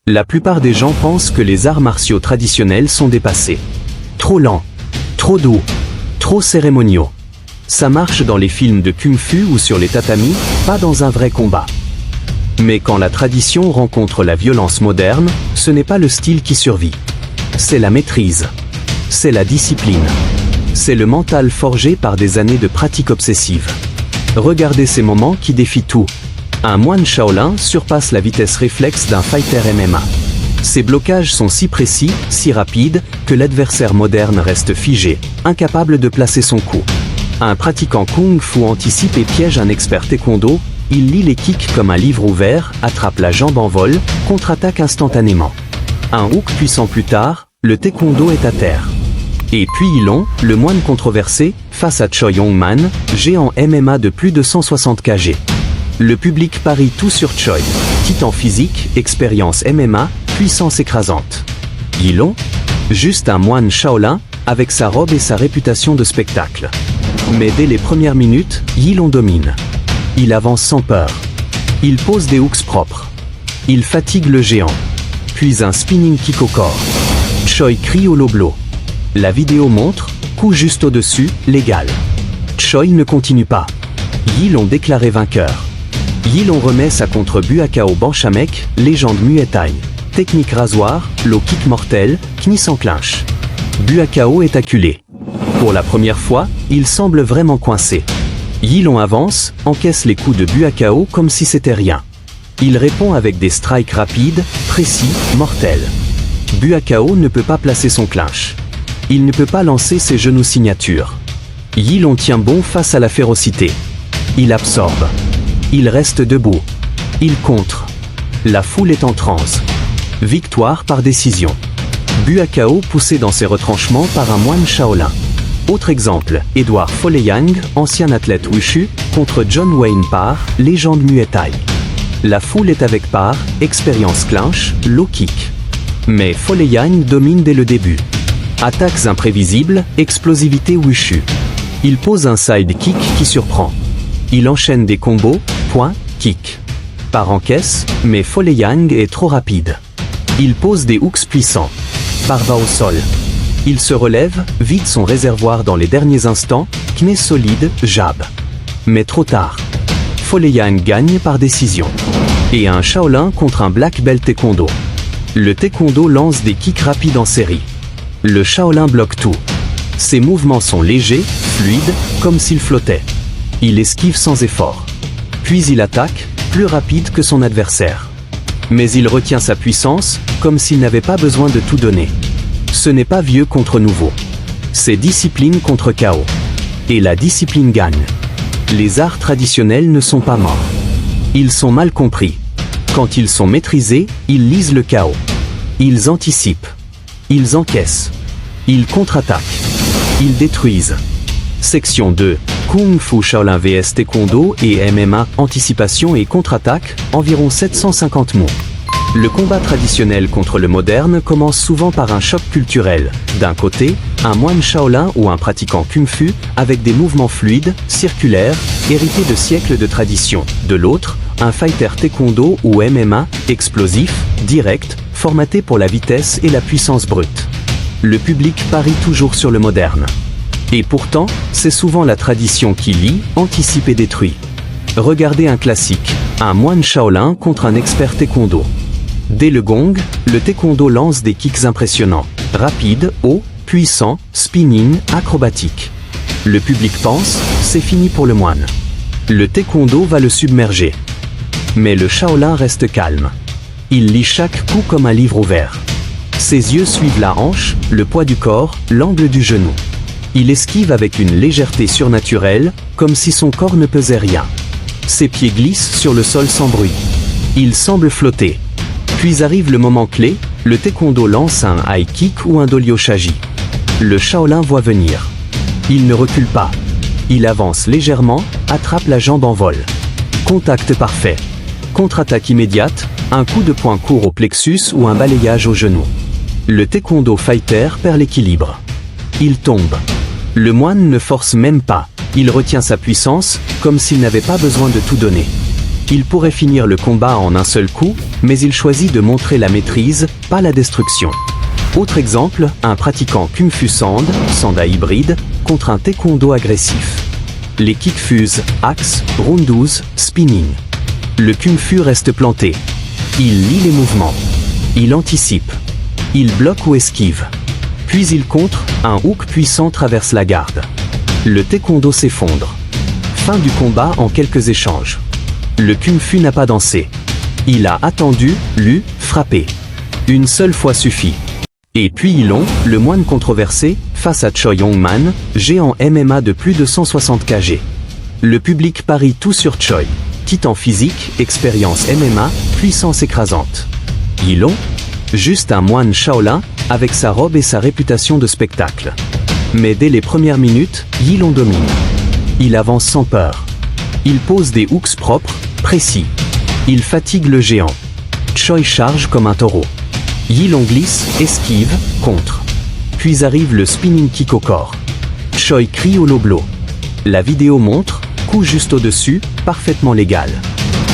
La plupart des gens pensent que les arts martiaux traditionnels sont dépassés. Trop lents, trop doux, trop cérémoniaux. Ça marche dans les films de kung-fu ou sur les tatamis, pas dans un vrai combat. Mais quand la tradition rencontre la violence moderne, ce n'est pas le style qui survit. C'est la maîtrise. C'est la discipline. C'est le mental forgé par des années de pratique obsessive. Regardez ces moments qui défient tout. Un moine Shaolin surpasse la vitesse réflexe d'un fighter MMA. Ses blocages sont si précis, si rapides, que l'adversaire moderne reste figé, incapable de placer son coup. Un pratiquant kung-fu anticipe et piège un expert taekwondo, il lit les kicks comme un livre ouvert, attrape la jambe en vol, contre-attaque instantanément. Un hook puissant plus tard, le taekwondo est à terre. Et puis Yilong, le moine controversé, face à Choi Yong-man, géant MMA de plus de 160 kg. Le public parie tout sur Choi. Titan physique, expérience MMA, puissance écrasante. Yilong, juste un moine Shaolin, avec sa robe et sa réputation de spectacle. Mais dès les premières minutes, Yilong domine. Il avance sans peur. Il pose des hooks propres. Il fatigue le géant. Puis un spinning kick au corps. Choi crie au low blow. La vidéo montre, coup juste au-dessus, légal. Choi ne continue pas. Yilong déclaré vainqueur. Yilong remet sa contre Buakao Banchamek, légende Muay Thai. Technique rasoir, low kick mortel, knie sans clinch. Buakao est acculé. Pour la première fois, il semble vraiment coincé. Yilong avance, encaisse les coups de Buakao comme si c'était rien. Il répond avec des strikes rapides, précis, mortels. Buakao ne peut pas placer son clinch. Il ne peut pas lancer ses genoux signature. Yilong tient bon face à la férocité. Il absorbe. Il reste debout. Il contre. La foule est en transe. Victoire par décision. Buakao poussé dans ses retranchements par un moine Shaolin. Autre exemple, Edward Folleyang, ancien athlète Wushu, contre John Wayne Parr, légende Muay Thai. La foule est avec Parr, expérience clinch, low kick. Mais Folleyang domine dès le début. Attaques imprévisibles, explosivité Wushu. Il pose un side kick qui surprend. Il enchaîne des combos, points, kick. Parr encaisse, mais Folleyang est trop rapide. Il pose des hooks puissants. Parr va au sol. Il se relève, vide son réservoir dans les derniers instants, kné solide, jab. Mais trop tard. Folleyang gagne par décision. Et un Shaolin contre un black belt taekwondo. Le taekwondo lance des kicks rapides en série. Le Shaolin bloque tout. Ses mouvements sont légers, fluides, comme s'il flottait. Il esquive sans effort. Puis il attaque, plus rapide que son adversaire. Mais il retient sa puissance, comme s'il n'avait pas besoin de tout donner. Ce n'est pas vieux contre nouveau. C'est discipline contre chaos. Et la discipline gagne. Les arts traditionnels ne sont pas morts. Ils sont mal compris. Quand ils sont maîtrisés, ils lisent le chaos. Ils anticipent. Ils encaissent. Ils contre-attaquent. Ils détruisent. Section 2. Kung Fu Shaolin vs Taekwondo et MMA, anticipation et contre-attaque, environ 750 mots. Le combat traditionnel contre le moderne commence souvent par un choc culturel. D'un côté, un moine Shaolin ou un pratiquant kung-fu, avec des mouvements fluides, circulaires, hérités de siècles de tradition. De l'autre, un fighter taekwondo ou MMA, explosif, direct, formaté pour la vitesse et la puissance brute. Le public parie toujours sur le moderne. Et pourtant, c'est souvent la tradition qui lie, anticipe et détruit. Regardez un classique, un moine Shaolin contre un expert taekwondo. Dès le gong, le taekwondo lance des kicks impressionnants, rapides, hauts, puissants, spinning, acrobatiques. Le public pense, c'est fini pour le moine. Le taekwondo va le submerger. Mais le Shaolin reste calme. Il lit chaque coup comme un livre ouvert. Ses yeux suivent la hanche, le poids du corps, l'angle du genou. Il esquive avec une légèreté surnaturelle, comme si son corps ne pesait rien. Ses pieds glissent sur le sol sans bruit. Il semble flotter. Puis arrive le moment clé, le taekwondo lance un high kick ou un dolio shaji. Le Shaolin voit venir. Il ne recule pas. Il avance légèrement, attrape la jambe en vol. Contact parfait. Contre-attaque immédiate, un coup de poing court au plexus ou un balayage au genou. Le taekwondo fighter perd l'équilibre. Il tombe. Le moine ne force même pas. Il retient sa puissance, comme s'il n'avait pas besoin de tout donner. Il pourrait finir le combat en un seul coup, mais il choisit de montrer la maîtrise, pas la destruction. Autre exemple, un pratiquant Kung Fu Sanda hybride, contre un taekwondo agressif. Les kicks fusent, axe, round 12, spinning. Le Kung Fu reste planté. Il lit les mouvements. Il anticipe. Il bloque ou esquive. Puis il contre, un hook puissant traverse la garde. Le taekwondo s'effondre. Fin du combat en quelques échanges. Le Kung Fu n'a pas dansé. Il a attendu, lu, frappé. Une seule fois suffit. Et puis Yilong, le moine controversé, face à Choi Yong-man, géant MMA de plus de 160 kg. Le public parie tout sur Choi. Titan physique, expérience MMA, puissance écrasante. Yilong, juste un moine Shaolin, avec sa robe et sa réputation de spectacle. Mais dès les premières minutes, Yilong domine. Il avance sans peur. Il pose des hooks propres, précis. Il fatigue le géant. Choi charge comme un taureau. Yilong glisse, esquive, contre. Puis arrive le spinning kick au corps. Choi crie au low blow. La vidéo montre, coup juste au-dessus, parfaitement légal.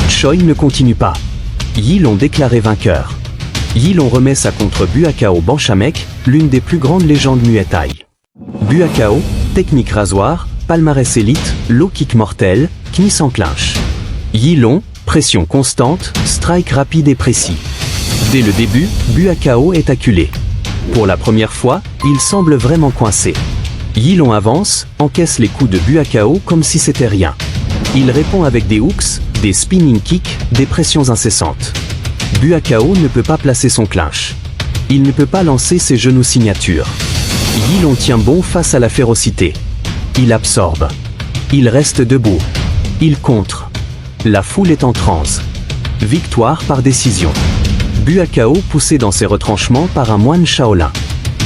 Choi ne continue pas. Yilong déclaré vainqueur. Yilong remet sa contre Buakao Banchamek, l'une des plus grandes légendes Muay Thai. Buakao, technique rasoir, palmarès élite, low kick mortel, knie sans clinch. Yilong, pression constante, strike rapide et précis. Dès le début, Buakao est acculé. Pour la première fois, il semble vraiment coincé. Yilong avance, encaisse les coups de Buakao comme si c'était rien. Il répond avec des hooks, des spinning kicks, des pressions incessantes. Buakao ne peut pas placer son clinch. Il ne peut pas lancer ses genoux signature. Yilong tient bon face à la férocité. Il absorbe. Il reste debout. Il contre. La foule est en transe. Victoire par décision. Buakao poussé dans ses retranchements par un moine Shaolin.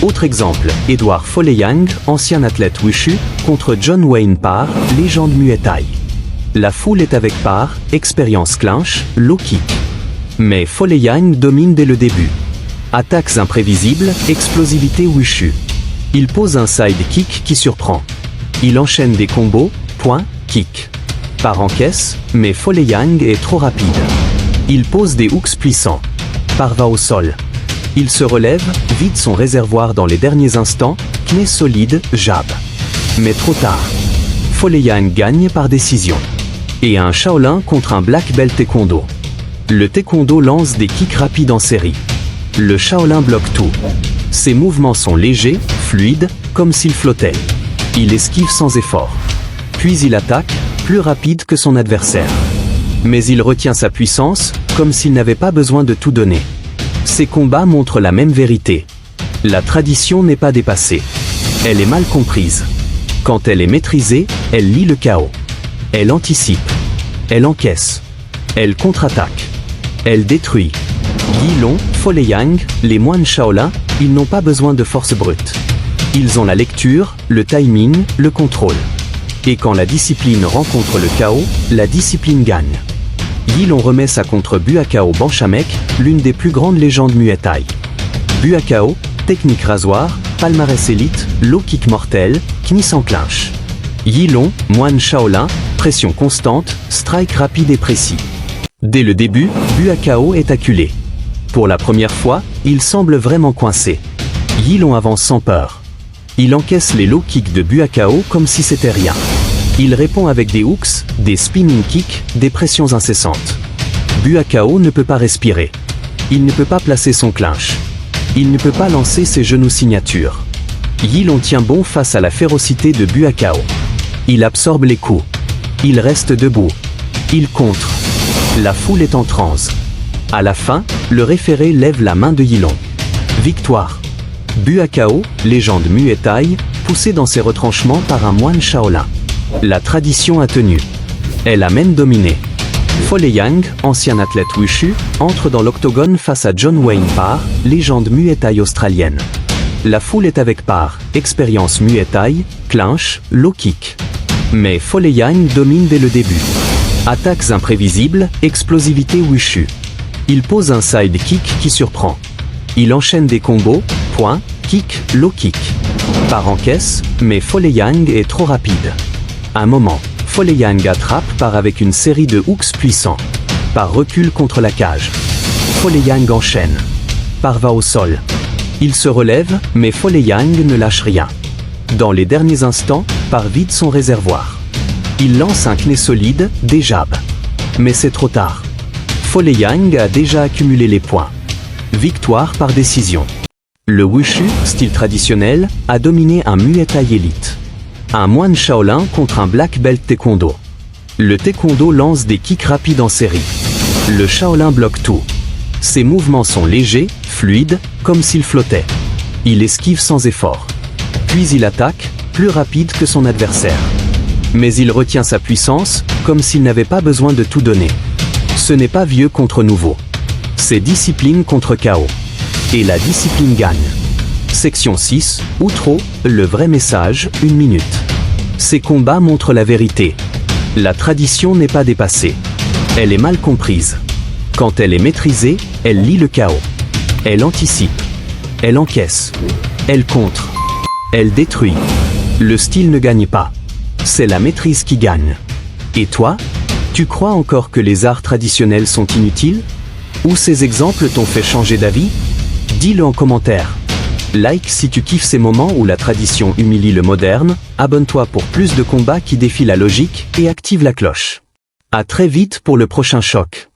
Autre exemple, Edward Folleyang, ancien athlète Wushu, contre John Wayne Parr, légende Muay Thai. La foule est avec Parr, expérience clinch, low kick. Mais Folleyang domine dès le début. Attaques imprévisibles, explosivité Wushu. Il pose un side kick qui surprend. Il enchaîne des combos, point, kick. Parr encaisse, mais Folleyang est trop rapide. Il pose des hooks puissants. Parr va au sol. Il se relève, vide son réservoir dans les derniers instants, knie solide, jab. Mais trop tard. Folleyang gagne par décision. Et un Shaolin contre un black belt taekwondo. Le taekwondo lance des kicks rapides en série. Le Shaolin bloque tout. Ses mouvements sont légers, fluides, comme s'il flottait. Il esquive sans effort. Puis il attaque, plus rapide que son adversaire. Mais il retient sa puissance, comme s'il n'avait pas besoin de tout donner. Ces combats montrent la même vérité. La tradition n'est pas dépassée. Elle est mal comprise. Quand elle est maîtrisée, elle lit le chaos. Elle anticipe. Elle encaisse. Elle contre-attaque. Elle détruit. Yilong, Folleyang, les moines Shaolin, ils n'ont pas besoin de force brute. Ils ont la lecture, le timing, le contrôle. Et quand la discipline rencontre le chaos, la discipline gagne. Yilong remet sa contre Buakao Banchamek, l'une des plus grandes légendes Muay Thai. Buakao, technique rasoir, palmarès élite, low kick mortel, knie sans clinch. Yilong, moine Shaolin, pression constante, strike rapide et précis. Dès le début, Buakao est acculé. Pour la première fois, il semble vraiment coincé. Yilong avance sans peur. Il encaisse les low kicks de Buakao comme si c'était rien. Il répond avec des hooks, des spinning kicks, des pressions incessantes. Buakao ne peut pas respirer. Il ne peut pas placer son clinch. Il ne peut pas lancer ses genoux signature. Yilong tient bon face à la férocité de Buakao. Il absorbe les coups. Il reste debout. Il contre. La foule est en transe. À la fin, le référé lève la main de Yilong. Victoire. Buakao, légende Muay Thai, poussé dans ses retranchements par un moine Shaolin. La tradition a tenu. Elle a même dominé. Folleyang, ancien athlète Wushu, entre dans l'octogone face à John Wayne Parr, légende Muay Thai australienne. La foule est avec Parr, expérience Muay Thai, clinch, low kick. Mais Folleyang domine dès le début. Attaques imprévisibles, explosivité Wushu. Il pose un side kick qui surprend. Il enchaîne des combos, point, kick, low kick. Parr encaisse, mais Folleyang est trop rapide. Un moment, Folleyang attrape Parr avec une série de hooks puissants. Par recul contre la cage. Folleyang enchaîne. Parva au sol. Il se relève, mais Folleyang ne lâche rien. Dans les derniers instants, Par vide son réservoir. Il lance un kné solide, des jabs. Mais c'est trop tard. Folleyang a déjà accumulé les points. Victoire par décision. Le wushu, style traditionnel, a dominé un Muay Thai élite. Un moine Shaolin contre un black belt taekwondo. Le taekwondo lance des kicks rapides en série. Le Shaolin bloque tout. Ses mouvements sont légers, fluides, comme s'il flottait. Il esquive sans effort. Puis il attaque, plus rapide que son adversaire. Mais il retient sa puissance, comme s'il n'avait pas besoin de tout donner. Ce n'est pas vieux contre nouveau. C'est discipline contre chaos. Et la discipline gagne. Section 6, Outro, le vrai message, 1 minute. Ces combats montrent la vérité. La tradition n'est pas dépassée. Elle est mal comprise. Quand elle est maîtrisée, elle lie le chaos. Elle anticipe. Elle encaisse. Elle contre. Elle détruit. Le style ne gagne pas. C'est la maîtrise qui gagne. Et toi? Tu crois encore que les arts traditionnels sont inutiles? Ou ces exemples t'ont fait changer d'avis? Dis-le en commentaire. Like si tu kiffes ces moments où la tradition humilie le moderne, abonne-toi pour plus de combats qui défient la logique et active la cloche. À très vite pour le prochain choc.